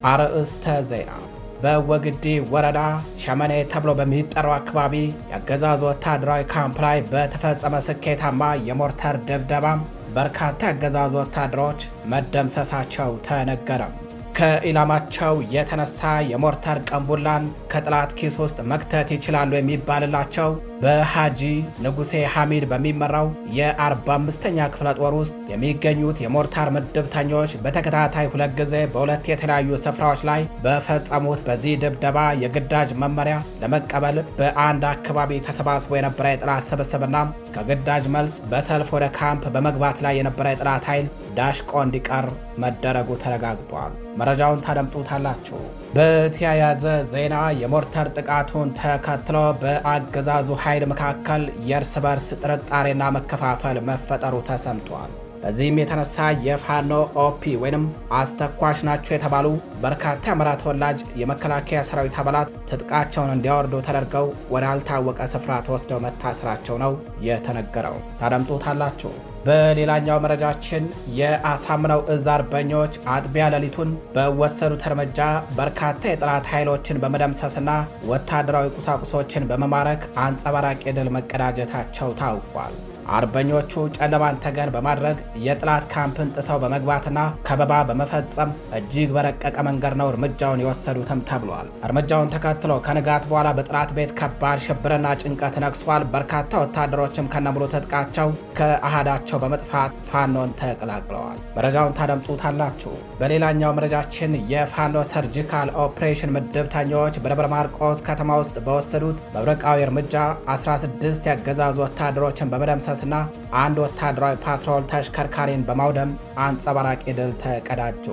አርዕስተ ዜና። በወግዲ ወረዳ ሸመኔ ተብሎ በሚጠራው አካባቢ የአገዛዙ ወታደራዊ ካምፕ ላይ በተፈጸመ ስኬታማ የሞርተር ድብደባ በርካታ የአገዛዙ ወታደሮች መደምሰሳቸው ተነገረ። ከኢላማቸው የተነሳ የሞርተር ቀንቡላን ከጠላት ኪስ ውስጥ መክተት ይችላሉ የሚባልላቸው በሃጂ ንጉሴ ሐሚድ በሚመራው የ45ኛ ክፍለ ጦር ውስጥ የሚገኙት የሞርታር ምድብተኞች በተከታታይ ሁለት ጊዜ በሁለት የተለያዩ ስፍራዎች ላይ በፈጸሙት በዚህ ድብደባ የግዳጅ መመሪያ ለመቀበል በአንድ አካባቢ ተሰባስቦ የነበረ የጠላት ስብስብና ከግዳጅ መልስ በሰልፍ ወደ ካምፕ በመግባት ላይ የነበረ የጠላት ኃይል ዳሽቆ እንዲቀር መደረጉ ተረጋግጧል። መረጃውን ታደምጡታላችሁ። በተያያዘ ዜና የሞርተር ጥቃቱን ተከትሎ በአገዛዙ ኃይል መካከል የእርስ በርስ ጥርጣሬና መከፋፈል መፈጠሩ ተሰምቷል። በዚህም የተነሳ የፋኖ ኦፒ ወይንም አስተኳሽ ናቸው የተባሉ በርካታ የአማራ ተወላጅ የመከላከያ ሰራዊት አባላት ትጥቃቸውን እንዲያወርዱ ተደርገው ወደ አልታወቀ ስፍራ ተወስደው መታሰራቸው ነው የተነገረው። ታደምጡታላችሁ። በሌላኛው መረጃችን የአሳምነው እዝ አርበኞች አጥቢያ ሌሊቱን በወሰዱት እርምጃ በርካታ የጠላት ኃይሎችን በመደምሰስና ወታደራዊ ቁሳቁሶችን በመማረክ አንጸባራቂ ድል መቀዳጀታቸው ታውቋል። አርበኞቹ ጨለማን ተገን በማድረግ የጠላት ካምፕን ጥሰው በመግባትና ከበባ በመፈጸም እጅግ በረቀቀ መንገድ ነው እርምጃውን የወሰዱትም ተብሏል። እርምጃውን ተከትሎ ከንጋት በኋላ በጠላት ቤት ከባድ ሽብርና ጭንቀት ነግሷል። በርካታ ወታደሮችም ከነሙሉ ትጥቃቸው ከአሃዳቸው በመጥፋት ፋኖን ተቀላቅለዋል። መረጃውን ታደምጡታላችሁ። በሌላኛው መረጃችን የፋኖ ሰርጂካል ኦፕሬሽን ምድብተኞች በደብረ ማርቆስ ከተማ ውስጥ በወሰዱት መብረቃዊ እርምጃ 16 ያገዛዙ ወታደሮችን በመደምሰስ እና አንድ ወታደራዊ ፓትሮል ተሽከርካሪን በማውደም አንጸባራቂ ድል ተቀዳጁ።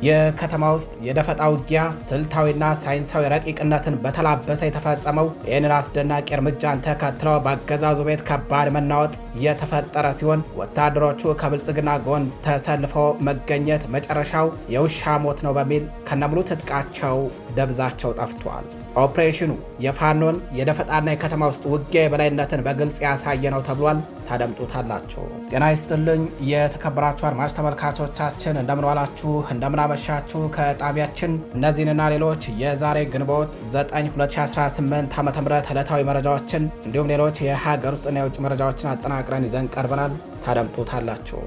የከተማ ውስጥ የደፈጣ ውጊያ ስልታዊና ሳይንሳዊ ረቂቅነትን በተላበሰ የተፈጸመው ይህንን አስደናቂ እርምጃን ተከትለው በአገዛዙ ቤት ከባድ መናወጥ የተፈጠረ ሲሆን ወታደሮቹ ከብልጽግና ጎን ተሰልፈው መገኘት መጨረሻው የውሻ ሞት ነው በሚል ከነሙሉ ትጥቃቸው ደብዛቸው ጠፍቷል። ኦፕሬሽኑ የፋኖን የደፈጣና የከተማ ውስጥ ውጊያ የበላይነትን በግልጽ ያሳየ ነው ተብሏል። ታደምጡታላችሁ። ጤና ይስጥልኝ የተከበራችሁ አድማጭ ተመልካቾቻችን፣ እንደምንዋላችሁ እንደምናመሻችሁ። ከጣቢያችን እነዚህንና ሌሎች የዛሬ ግንቦት 9 2018 ዓ.ም ዕለታዊ መረጃዎችን እንዲሁም ሌሎች የሀገር ውስጥና የውጭ መረጃዎችን አጠናቅረን ይዘን ቀርበናል። ታደምጡታላችሁ።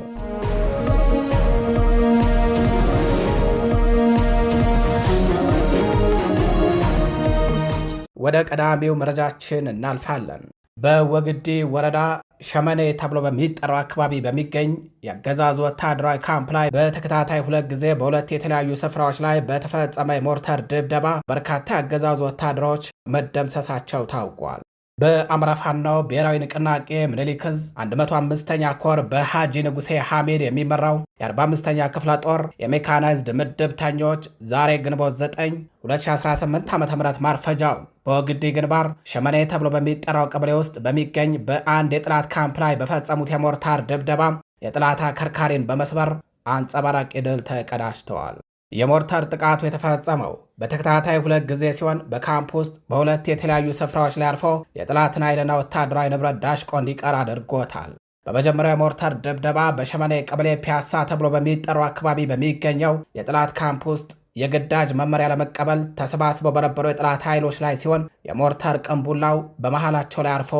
ወደ ቀዳሚው መረጃችን እናልፋለን። በወግዲ ወረዳ ሸመኔ ተብሎ በሚጠራው አካባቢ በሚገኝ የአገዛዙ ወታደራዊ ካምፕ ላይ በተከታታይ ሁለት ጊዜ በሁለት የተለያዩ ስፍራዎች ላይ በተፈጸመ የሞርተር ድብደባ በርካታ የአገዛዙ ወታደሮች መደምሰሳቸው ታውቋል። በአማራ ፋኖ ብሔራዊ ንቅናቄ ምኒልክ ዕዝ 105ኛ ኮር በሃጂ ንጉሴ ሐሚድ የሚመራው የ45ኛ ክፍለ ጦር የሜካናይዝድ ምድብተኞች ዛሬ ግንቦት 9 2018 ዓ.ም ማርፈጃው በወግዲ ግንባር ሸመኔ ተብሎ በሚጠራው ቀበሌ ውስጥ በሚገኝ በአንድ የጠላት ካምፕ ላይ በፈጸሙት የሞርታር ድብደባ የጠላት አከርካሪን በመስበር አንጸባራቂ ድል ተቀዳጅተዋል። የሞርተር ጥቃቱ የተፈጸመው በተከታታይ ሁለት ጊዜ ሲሆን በካምፕ ውስጥ በሁለት የተለያዩ ስፍራዎች ላይ አርፎ የጠላትን ኃይልና ወታደራዊ ንብረት ዳሽቆ እንዲቀር አድርጎታል። በመጀመሪያው የሞርተር ድብደባ በሸመኔ ቀበሌ ፒያሳ ተብሎ በሚጠራው አካባቢ በሚገኘው የጠላት ካምፕ ውስጥ የግዳጅ መመሪያ ለመቀበል ተሰባስበው በነበሩ የጠላት ኃይሎች ላይ ሲሆን የሞርተር ቅንቡላው በመሃላቸው ላይ አርፎ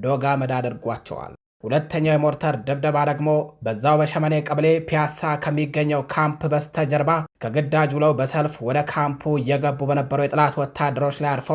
ዶግ አመድ አድርጓቸዋል። ሁለተኛው የሞርተር ድብደባ ደግሞ በዛው በሸመኔ ቀበሌ ፒያሳ ከሚገኘው ካምፕ በስተጀርባ ከግዳጅ ውለው በሰልፍ ወደ ካምፑ እየገቡ በነበሩ የጠላት ወታደሮች ላይ አርፎ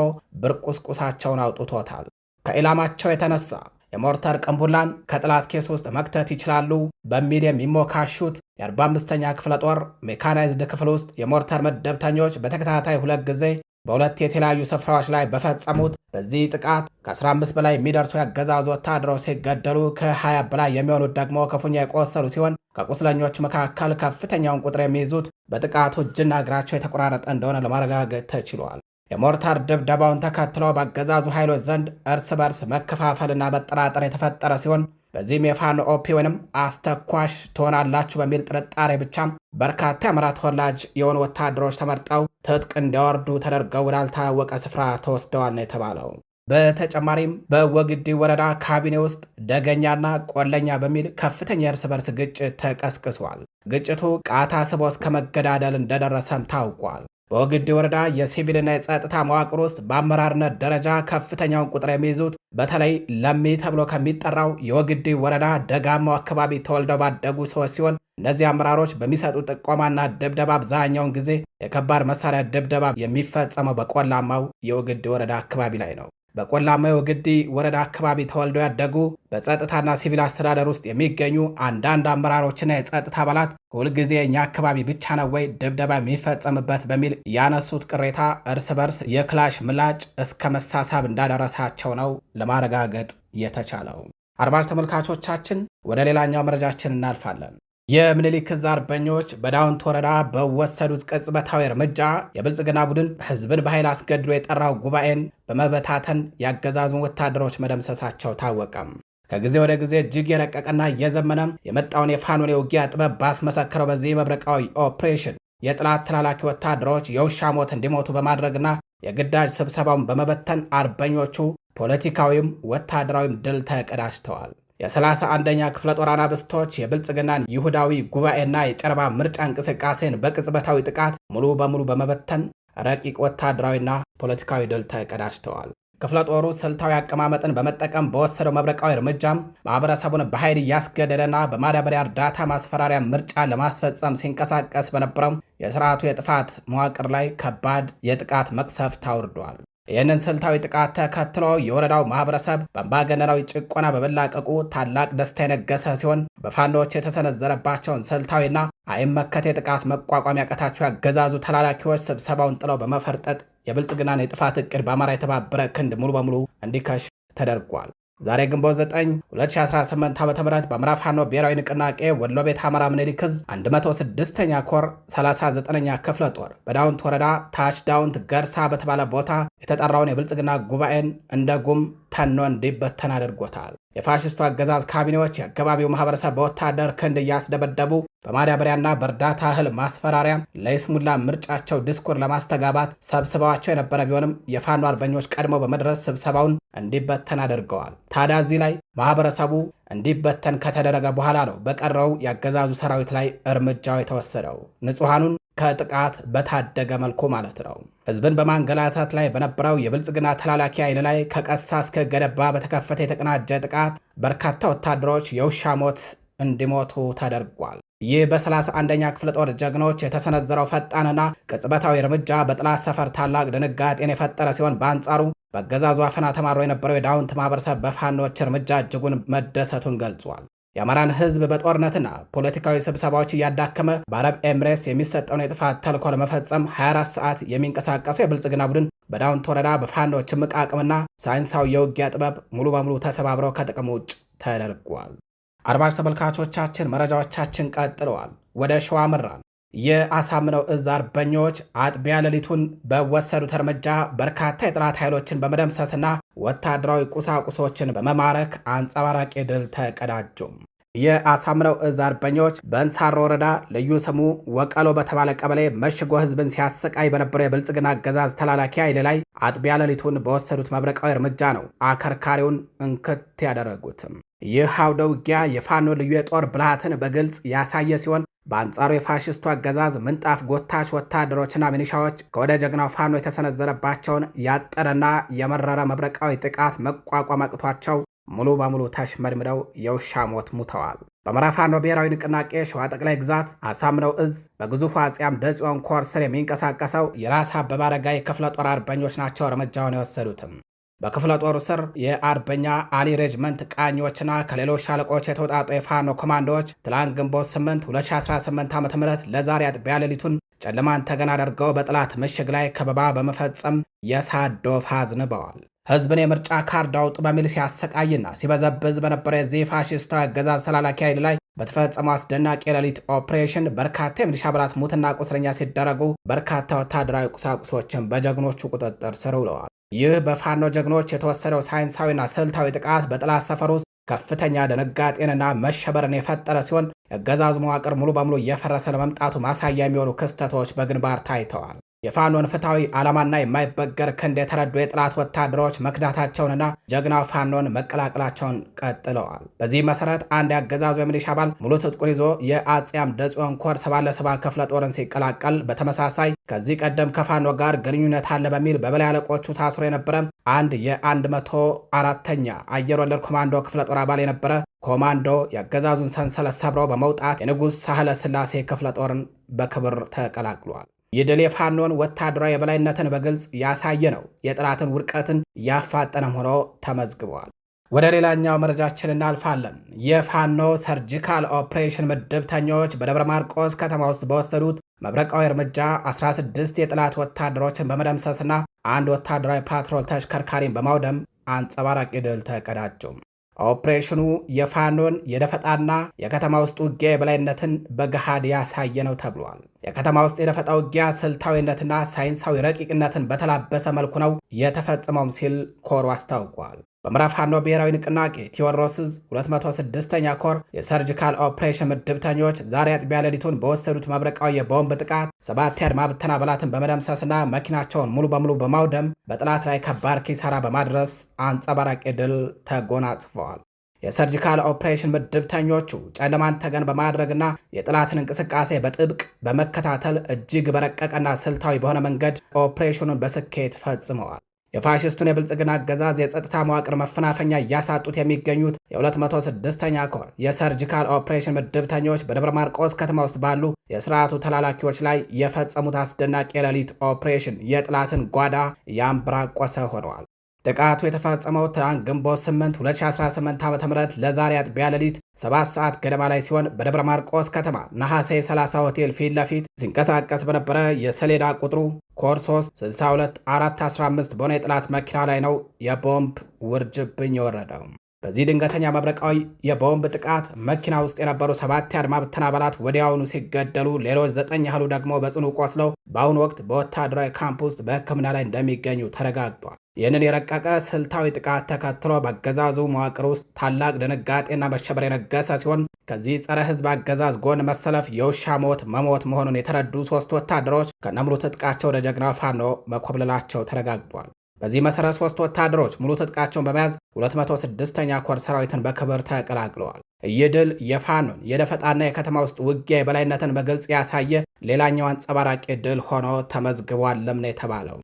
ብርቁስቁሳቸውን አውጥቶታል። ከኢላማቸው የተነሳ የሞርተር ቅንቡላን ከጠላት ኬስ ውስጥ መክተት ይችላሉ በሚል የሚሞካሹት የ45ኛ ክፍለ ጦር ሜካናይዝድ ክፍል ውስጥ የሞርተር ምድብተኞች በተከታታይ ሁለት ጊዜ በሁለት የተለያዩ ስፍራዎች ላይ በፈጸሙት በዚህ ጥቃት ከ15 በላይ የሚደርሱ ያገዛዙ ወታደሮች ሲገደሉ ከ20 በላይ የሚሆኑት ደግሞ ክፉኛ የቆሰሉ ሲሆን ከቁስለኞች መካከል ከፍተኛውን ቁጥር የሚይዙት በጥቃቱ እጅና እግራቸው የተቆራረጠ እንደሆነ ለማረጋገጥ ተችሏል። የሞርታር ድብደባውን ተከትሎ በአገዛዙ ኃይሎች ዘንድ እርስ በርስ መከፋፈልና መጠራጠር የተፈጠረ ሲሆን በዚህም የፋኖ ኦፒ ወይንም አስተኳሽ ትሆናላችሁ በሚል ጥርጣሬ ብቻም በርካታ የአማራ ተወላጅ የሆኑ ወታደሮች ተመርጠው ትጥቅ እንዲያወርዱ ተደርገው ወዳልታወቀ ስፍራ ተወስደዋል ነው የተባለው። በተጨማሪም በወግዲ ወረዳ ካቢኔ ውስጥ ደገኛና ቆለኛ በሚል ከፍተኛ የእርስ በርስ ግጭት ተቀስቅሷል። ግጭቱ ቃታ ስቦ እስከ መገዳደል እንደደረሰም ታውቋል። በወግዴ ወረዳ የሲቪልና የጸጥታ መዋቅር ውስጥ በአመራርነት ደረጃ ከፍተኛውን ቁጥር የሚይዙት በተለይ ለሚ ተብሎ ከሚጠራው የወግዴ ወረዳ ደጋማው አካባቢ ተወልደው ባደጉ ሰዎች ሲሆን እነዚህ አመራሮች በሚሰጡ ጥቆማና ድብደባ አብዛኛውን ጊዜ የከባድ መሳሪያ ድብደባ የሚፈጸመው በቆላማው የወግዴ ወረዳ አካባቢ ላይ ነው። በቆላማው የወግዴ ወረዳ አካባቢ ተወልደው ያደጉ በጸጥታና ሲቪል አስተዳደር ውስጥ የሚገኙ አንዳንድ አመራሮችና የጸጥታ አባላት ሁልጊዜ እኛ አካባቢ ብቻ ነው ወይ ድብደባ የሚፈጸምበት በሚል ያነሱት ቅሬታ እርስ በርስ የክላሽ ምላጭ እስከ መሳሳብ እንዳደረሳቸው ነው ለማረጋገጥ የተቻለው። አድማጭ ተመልካቾቻችን ወደ ሌላኛው መረጃችን እናልፋለን። የምኒልክ ዕዝ አርበኞች በዳውንት ወረዳ በወሰዱት ቅጽበታዊ እርምጃ የብልጽግና ቡድን ህዝብን በኃይል አስገድዶ የጠራው ጉባኤን በመበታተን ያገዛዙን ወታደሮች መደምሰሳቸው ታወቀም። ከጊዜ ወደ ጊዜ እጅግ የረቀቀና እየዘመነም የመጣውን የፋኖን የውጊያ ጥበብ ባስመሰከረው በዚህ መብረቃዊ ኦፕሬሽን የጥላት ተላላኪ ወታደሮች የውሻ ሞት እንዲሞቱ በማድረግና የግዳጅ ስብሰባውን በመበተን አርበኞቹ ፖለቲካዊም ወታደራዊም ድል ተቀዳጅተዋል። የ31ኛ ክፍለ ጦር አናብስቶች የብልጽግናን ይሁዳዊ ጉባኤና የጨረባ ምርጫ እንቅስቃሴን በቅጽበታዊ ጥቃት ሙሉ በሙሉ በመበተን ረቂቅ ወታደራዊና ፖለቲካዊ ድል ተቀዳጅተዋል። ክፍለ ጦሩ ስልታዊ አቀማመጥን በመጠቀም በወሰደው መብረቃዊ እርምጃም ማህበረሰቡን በኃይል እያስገደደና በማዳበሪያ እርዳታ ማስፈራሪያ ምርጫ ለማስፈጸም ሲንቀሳቀስ በነበረው የስርዓቱ የጥፋት መዋቅር ላይ ከባድ የጥቃት መቅሰፍት አውርዷል። ይህንን ስልታዊ ጥቃት ተከትሎ የወረዳው ማህበረሰብ በአምባገነናዊ ጭቆና በመላቀቁ ታላቅ ደስታ የነገሰ ሲሆን በፋኖዎች የተሰነዘረባቸውን ስልታዊና አይመከት የጥቃት መቋቋም ያቀታቸው ያገዛዙ ተላላኪዎች ስብሰባውን ጥለው በመፈርጠጥ የብልጽግናን የጥፋት እቅድ በአማራ የተባበረ ክንድ ሙሉ በሙሉ እንዲከሽፍ ተደርጓል። ዛሬ ግንቦት 9 2018 ዓ.ም በምዕራብ ፋኖ ብሔራዊ ንቅናቄ ወሎ ቤት አማራ ምኒልክ ዕዝ 106ኛ ኮር 39ኛ ክፍለ ጦር በዳውንት ወረዳ ታች ዳውንት ገርሳ በተባለ ቦታ የተጠራውን የብልጽግና ጉባኤን እንደ ጉም ተኖ እንዲበተን አድርጎታል። የፋሽስቱ አገዛዝ ካቢኔዎች የአካባቢው ማህበረሰብ በወታደር ክንድ እያስደበደቡ በማዳበሪያና በእርዳታ እህል ማስፈራሪያ ለይስሙላ ምርጫቸው ዲስኩር ለማስተጋባት ሰብስበዋቸው የነበረ ቢሆንም የፋኖ አርበኞች ቀድሞ በመድረስ ስብሰባውን እንዲበተን አድርገዋል። ታዲያ እዚህ ላይ ማህበረሰቡ እንዲበተን ከተደረገ በኋላ ነው በቀረው የአገዛዙ ሰራዊት ላይ እርምጃው የተወሰደው፣ ንጹሐኑን ከጥቃት በታደገ መልኩ ማለት ነው። ህዝብን በማንገላታት ላይ በነበረው የብልጽግና ተላላኪ ኃይል ላይ ከቀሳ እስከ ገደባ በተከፈተ የተቀናጀ ጥቃት በርካታ ወታደሮች የውሻ ሞት እንዲሞቱ ተደርጓል። ይህ በ31ኛ ክፍለ ጦር ጀግኖች የተሰነዘረው ፈጣንና ቅጽበታዊ እርምጃ በጥላት ሰፈር ታላቅ ድንጋጤን የፈጠረ ሲሆን፣ በአንጻሩ በአገዛዙ አፈና ተማሮ የነበረው የዳውንት ማህበረሰብ በፋኖች እርምጃ እጅጉን መደሰቱን ገልጿል። የአማራን ህዝብ በጦርነትና ፖለቲካዊ ስብሰባዎች እያዳከመ በአረብ ኤምሬትስ የሚሰጠውን የጥፋት ተልዕኮ ለመፈጸም 24 ሰዓት የሚንቀሳቀሱ የብልጽግና ቡድን በዳውንት ወረዳ በፋኖች እምቅ አቅምና ሳይንሳዊ የውጊያ ጥበብ ሙሉ በሙሉ ተሰባብረው ከጥቅም ውጭ ተደርጓል። አድማጭ ተመልካቾቻችን መረጃዎቻችን ቀጥለዋል። ወደ ሸዋ መራን። የአሳምነው ዕዝ አርበኞች አጥቢያ ሌሊቱን በወሰዱት እርምጃ በርካታ የጠላት ኃይሎችን በመደምሰስና ወታደራዊ ቁሳቁሶችን በመማረክ አንጸባራቂ ድል ተቀዳጁ። የአሳምነው ዕዝ አርበኞች በእንሳሮ ወረዳ ልዩ ስሙ ወቀሎ በተባለ ቀበሌ መሽጎ ህዝብን ሲያሰቃይ በነበረው የብልጽግና አገዛዝ ተላላኪ ኃይል ላይ አጥቢያ ሌሊቱን በወሰዱት መብረቃዊ እርምጃ ነው አከርካሪውን እንክት ያደረጉትም። ይህ አውደ ውጊያ የፋኖ ልዩ የጦር ብልሃትን በግልጽ ያሳየ ሲሆን፣ በአንጻሩ የፋሽስቱ አገዛዝ ምንጣፍ ጎታች ወታደሮችና ሚኒሻዎች ከወደ ጀግናው ፋኖ የተሰነዘረባቸውን ያጠረና የመረረ መብረቃዊ ጥቃት መቋቋም አቅቷቸው ሙሉ በሙሉ ተሽመድምደው የውሻ ሞት ሙተዋል። በአማራ ፋኖ ብሔራዊ ንቅናቄ ሸዋ ጠቅላይ ግዛት አሳምነው ዕዝ በግዙፉ አፄ አምደ ጽዮን ኮር ስር የሚንቀሳቀሰው የራስ አበበ አረጋይ ክፍለ ጦር አርበኞች ናቸው እርምጃውን የወሰዱትም። በክፍለ ጦሩ ስር የአርበኛ አሊ ሬጅመንት ቃኞችና ከሌሎች ሻለቆች የተውጣጡ የፋኖ ኮማንዶዎች ትላንት ግንቦት 8 2018 ዓ.ም ለዛሬ አጥቢያ ሌሊቱን ጨለማን ተገን አድርገው በጠላት ምሽግ ላይ ከበባ በመፈጸም የእሳት ዶፍ አዝንበዋል። ህዝብን የምርጫ ካርድ አውጡ በሚል ሲያሰቃይና ሲበዘብዝ በነበረ የዚህ ፋሽስታዊ አገዛዝ ተላላኪ ኃይል ላይ በተፈጸመው አስደናቂ የሌሊት ኦፕሬሽን በርካታ የሚሊሻ አባላት ሙትና ቁስለኛ ሲደረጉ፣ በርካታ ወታደራዊ ቁሳቁሶችን በጀግኖቹ ቁጥጥር ስር ውለዋል። ይህ በፋኖ ጀግኖች የተወሰደው ሳይንሳዊና ስልታዊ ጥቃት በጠላት ሰፈር ውስጥ ከፍተኛ ድንጋጤንና መሸበርን የፈጠረ ሲሆን፣ የአገዛዙ መዋቅር ሙሉ በሙሉ እየፈረሰ ለመምጣቱ ማሳያ የሚሆኑ ክስተቶች በግንባር ታይተዋል። የፋኖን ፍትሐዊ ዓላማና የማይበገር ክንድ የተረዱ የጠላት ወታደሮች መክዳታቸውንና ጀግናው ፋኖን መቀላቀላቸውን ቀጥለዋል። በዚህ መሰረት አንድ የአገዛዙ የሚሊሻ አባል ሙሉ ትጥቁን ይዞ የአጼ አምደ ጽዮን ኮር 77 ክፍለ ጦርን ሲቀላቀል፣ በተመሳሳይ ከዚህ ቀደም ከፋኖ ጋር ግንኙነት አለ በሚል በበላይ አለቆቹ ታስሮ የነበረ አንድ የ104ኛ አየር ወለድ ኮማንዶ ክፍለ ጦር አባል የነበረ ኮማንዶ የአገዛዙን ሰንሰለት ሰብረው በመውጣት የንጉሥ ሳህለ ሥላሴ ክፍለ ጦርን በክብር ተቀላቅሏል። ይህ ድል የፋኖን ወታደራዊ የበላይነትን በግልጽ ያሳየ ነው። የጠላትን ውድቀትን ያፋጠነም ሆኖ ተመዝግቧል። ወደ ሌላኛው መረጃችን እናልፋለን። የፋኖ ሰርጂካል ኦፕሬሽን ምድብተኞች በደብረ ማርቆስ ከተማ ውስጥ በወሰዱት መብረቃዊ እርምጃ 16 የጠላት ወታደሮችን በመደምሰስና አንድ ወታደራዊ ፓትሮል ተሽከርካሪን በማውደም አንጸባራቂ ድል ተቀዳጁ። ኦፕሬሽኑ የፋኖን የደፈጣና የከተማ ውስጥ ውጊያ የበላይነትን በገሃድ ያሳየ ነው ተብሏል። የከተማ ውስጥ የደፈጣ ውጊያ ስልታዊነትና ሳይንሳዊ ረቂቅነትን በተላበሰ መልኩ ነው የተፈጸመውም ሲል ኮሩ አስታውቋል። በምዕራብ ፋኖ ብሔራዊ ንቅናቄ ቴዎድሮስ ዕዝ 206ኛ ኮር የሰርጂካል ኦፕሬሽን ምድብተኞች ዛሬ አጥቢያ ሌሊቱን በወሰዱት መብረቃዊ የቦምብ ጥቃት 7 የአድማ ብተና አባላትን በመደምሰስና መኪናቸውን ሙሉ በሙሉ በማውደም በጠላት ላይ ከባድ ኪሳራ በማድረስ አንጸባራቂ ድል ተጎናጽፈዋል። የሰርጂካል ኦፕሬሽን ምድብተኞቹ ጨለማን ተገን በማድረግና የጠላትን እንቅስቃሴ በጥብቅ በመከታተል እጅግ በረቀቀና ስልታዊ በሆነ መንገድ ኦፕሬሽኑን በስኬት ፈጽመዋል። የፋሽስቱን የብልጽግና አገዛዝ የጸጥታ መዋቅር መፈናፈኛ እያሳጡት የሚገኙት የ206ኛ ኮር የሰርጂካል ኦፕሬሽን ምድብተኞች በደብረ ማርቆስ ከተማ ውስጥ ባሉ የስርዓቱ ተላላኪዎች ላይ የፈጸሙት አስደናቂ የሌሊት ኦፕሬሽን የጠላትን ጓዳ ያንበራቆሰ ሆነዋል። ጥቃቱ የተፈጸመው ትናንት ግንቦት 8 2018 ዓ.ም ለዛሬ አጥቢያ ሌሊት 7 ሰዓት ገደማ ላይ ሲሆን በደብረ ማርቆስ ከተማ ነሐሴ 30 ሆቴል ፊት ለፊት ሲንቀሳቀስ በነበረ የሰሌዳ ቁጥሩ ኮር 3 62 415 በሆነ የጠላት መኪና ላይ ነው የቦምብ ውርጅብኝ የወረደው። በዚህ ድንገተኛ መብረቃዊ የቦምብ ጥቃት መኪና ውስጥ የነበሩ 7 የአድማ ብተና አባላት ወዲያውኑ ሲገደሉ፣ ሌሎች 9 ያህሉ ደግሞ በጽኑ ቆስለው በአሁኑ ወቅት በወታደራዊ ካምፕ ውስጥ በሕክምና ላይ እንደሚገኙ ተረጋግጧል። ይህንን የረቀቀ ስልታዊ ጥቃት ተከትሎ በአገዛዙ መዋቅር ውስጥ ታላቅ ድንጋጤና መሸበር የነገሰ ሲሆን ከዚህ ጸረ ሕዝብ አገዛዝ ጎን መሰለፍ የውሻ ሞት መሞት መሆኑን የተረዱ 3 ወታደሮች ከነሙሉ ትጥቃቸው ወደ ጀግናው ፋኖ መኮብለላቸው ተረጋግጧል። በዚህ መሰረት 3 ወታደሮች ሙሉ ትጥቃቸውን በመያዝ 206ኛ ኮር ሰራዊትን በክብር ተቀላቅለዋል። ይህ ድል የፋኖን የደፈጣና የከተማ ውስጥ ውጊያ የበላይነትን በግልጽ ያሳየ ሌላኛው አንጸባራቂ ድል ሆኖ ተመዝግቧልም ነው የተባለው።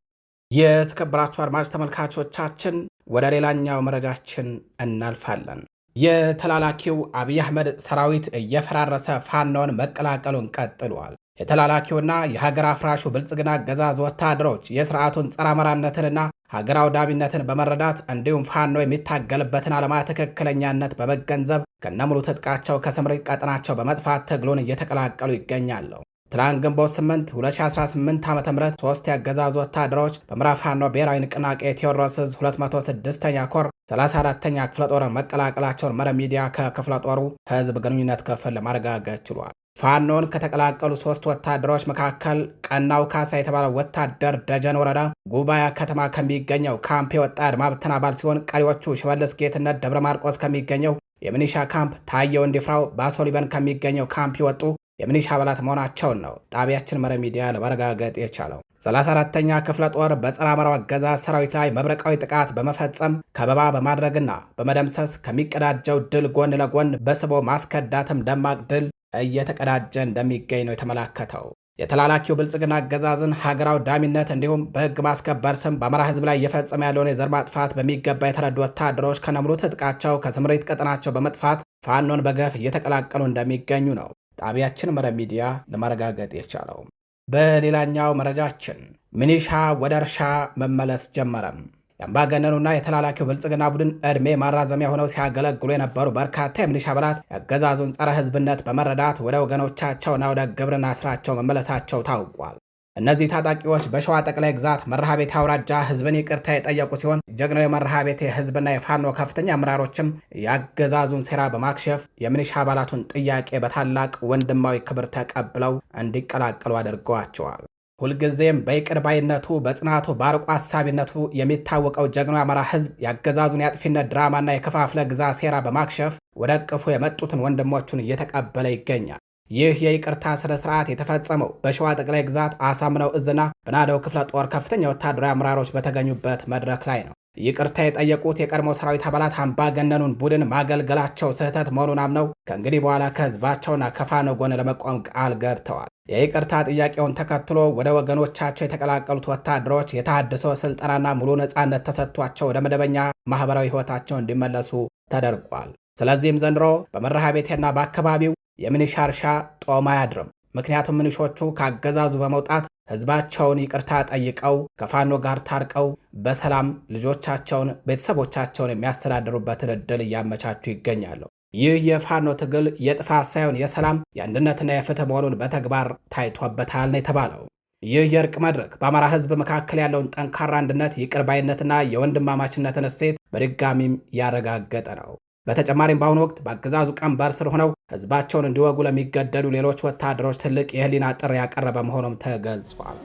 የተከበራችሁ አድማጭ ተመልካቾቻችን ወደ ሌላኛው መረጃችን እናልፋለን። የተላላኪው አብይ አህመድ ሰራዊት እየፈራረሰ ፋኖን መቀላቀሉን ቀጥሏል። የተላላኪውና የሀገር አፍራሹ ብልጽግና አገዛዝ ወታደሮች የስርዓቱን ጸረ አማራነትንና ሀገር አውዳቢነትን በመረዳት እንዲሁም ፋኖ የሚታገልበትን ዓላማ ትክክለኛነት በመገንዘብ ከነሙሉ ትጥቃቸው ከስምሪት ቀጠናቸው በመጥፋት ትግሉን እየተቀላቀሉ ይገኛሉ። ትናንት ግንቦት 8 2018 ዓ.ም 3 የአገዛዙ ወታደሮች በምዕራብ ፋኖ ብሔራዊ ንቅናቄ ቴዎድሮስ ዕዝ 206ኛ ኮር 34ኛ ክፍለ ጦርን መቀላቀላቸውን መረብ ሚዲያ ከክፍለ ጦሩ ህዝብ ግንኙነት ክፍል ለማረጋገጥ ችሏል። ፋኖን ከተቀላቀሉ 3 ወታደሮች መካከል ቀናው ካሳ የተባለው ወታደር ደጀን ወረዳ ጉባኤ ከተማ ከሚገኘው ካምፕ የወጣ አድማ ብተና አባል ሲሆን ቀሪዎቹ ሽመልስ ጌትነት ደብረ ማርቆስ ከሚገኘው የሚኒሻ ካምፕ፣ ታየው እንዲፍራው ባሶሊበን ከሚገኘው ካምፕ የወጡ የሚኒሻ አባላት መሆናቸውን ነው ጣቢያችን መረብ ሚዲያ ለማረጋገጥ የቻለው። 34ኛ ክፍለ ጦር በጸረ አማራው አገዛዝ ሰራዊት ላይ መብረቃዊ ጥቃት በመፈጸም ከበባ በማድረግና በመደምሰስ ከሚቀዳጀው ድል ጎን ለጎን በስቦ ማስከዳትም ደማቅ ድል እየተቀዳጀ እንደሚገኝ ነው የተመላከተው። የተላላኪው ብልጽግና አገዛዝን ሀገራዊ ዳሚነት እንዲሁም በህግ ማስከበር ስም በአማራ ህዝብ ላይ እየፈጸመ ያለውን የዘር ማጥፋት በሚገባ የተረዱ ወታደሮች ከነሙሉ ትጥቃቸው ከስምሪት ቀጠናቸው በመጥፋት ፋኖን በገፍ እየተቀላቀሉ እንደሚገኙ ነው ጣቢያችን መረብ ሚዲያ ለማረጋገጥ የቻለው። በሌላኛው መረጃችን ሚኒሻ ወደ እርሻ መመለስ ጀመረም። የአምባገነኑና የተላላኪው ብልጽግና ቡድን ዕድሜ ማራዘሚያ ሆነው ሲያገለግሉ የነበሩ በርካታ የሚሊሻ አባላት የአገዛዙን ጸረ ህዝብነት በመረዳት ወደ ወገኖቻቸውና ወደ ግብርና ስራቸው መመለሳቸው ታውቋል። እነዚህ ታጣቂዎች በሸዋ ጠቅላይ ግዛት መርሐቤቴ አውራጃ ህዝብን ይቅርታ የጠየቁ ሲሆን ጀግናው የመርሐቤቴ ህዝብና የፋኖ ከፍተኛ አመራሮችም የአገዛዙን ሴራ በማክሸፍ የሚሊሻ አባላቱን ጥያቄ በታላቅ ወንድማዊ ክብር ተቀብለው እንዲቀላቀሉ አድርገዋቸዋል። ሁልጊዜም በይቅር ባይነቱ በጽናቱ በአርቆ አሳቢነቱ የሚታወቀው ጀግናው የአማራ ህዝብ የአገዛዙን የአጥፊነት ድራማና የከፋፍለ ግዛ ሴራ በማክሸፍ ወደ እቅፉ የመጡትን ወንድሞቹን እየተቀበለ ይገኛል። ይህ የይቅርታ ስነ ስርዓት የተፈጸመው በሸዋ ጠቅላይ ግዛት አሳምነው እዝና በናደው ክፍለ ጦር ከፍተኛ ወታደራዊ አመራሮች በተገኙበት መድረክ ላይ ነው። ይቅርታ የጠየቁት የቀድሞ ሰራዊት አባላት አምባገነኑን ቡድን ማገልገላቸው ስህተት መሆኑን አምነው ከእንግዲህ በኋላ ከህዝባቸውና ከፋኖ ጎን ለመቆም ቃል ገብተዋል። የይቅርታ ጥያቄውን ተከትሎ ወደ ወገኖቻቸው የተቀላቀሉት ወታደሮች የታድሶ ስልጠናና ሙሉ ነጻነት ተሰጥቷቸው ወደ መደበኛ ማህበራዊ ህይወታቸው እንዲመለሱ ተደርጓል። ስለዚህም ዘንድሮ በመርሃ ቤቴና በአካባቢው የሚኒሻ እርሻ ጦም አያድርም። ምክንያቱም ሚኒሾቹ ካገዛዙ በመውጣት ህዝባቸውን ይቅርታ ጠይቀው ከፋኖ ጋር ታርቀው በሰላም ልጆቻቸውን፣ ቤተሰቦቻቸውን የሚያስተዳድሩበትን ዕድል እያመቻቹ ይገኛሉ። ይህ የፋኖ ትግል የጥፋት ሳይሆን የሰላም የአንድነትና የፍትህ መሆኑን በተግባር ታይቶበታል ነው የተባለው። ይህ የእርቅ መድረክ በአማራ ህዝብ መካከል ያለውን ጠንካራ አንድነት፣ ይቅር ባይነትና የወንድማማችነትን እሴት በድጋሚም ያረጋገጠ ነው። በተጨማሪም በአሁኑ ወቅት በአገዛዙ ቀንበር ስር ሆነው ህዝባቸውን እንዲወጉ ለሚገደዱ ሌሎች ወታደሮች ትልቅ የህሊና ጥሪ ያቀረበ መሆኑም ተገልጿል።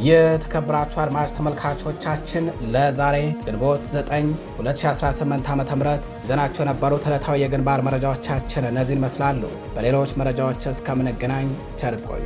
የተከበራችሁ አድማጭ ተመልካቾቻችን ለዛሬ ግንቦት 9 2018 ዓ.ም ይዘናቸው የነበሩት ዕለታዊ የግንባር መረጃዎቻችን እነዚህን ይመስላሉ። በሌሎች መረጃዎች እስከምንገናኝ ቸር ቆዩ።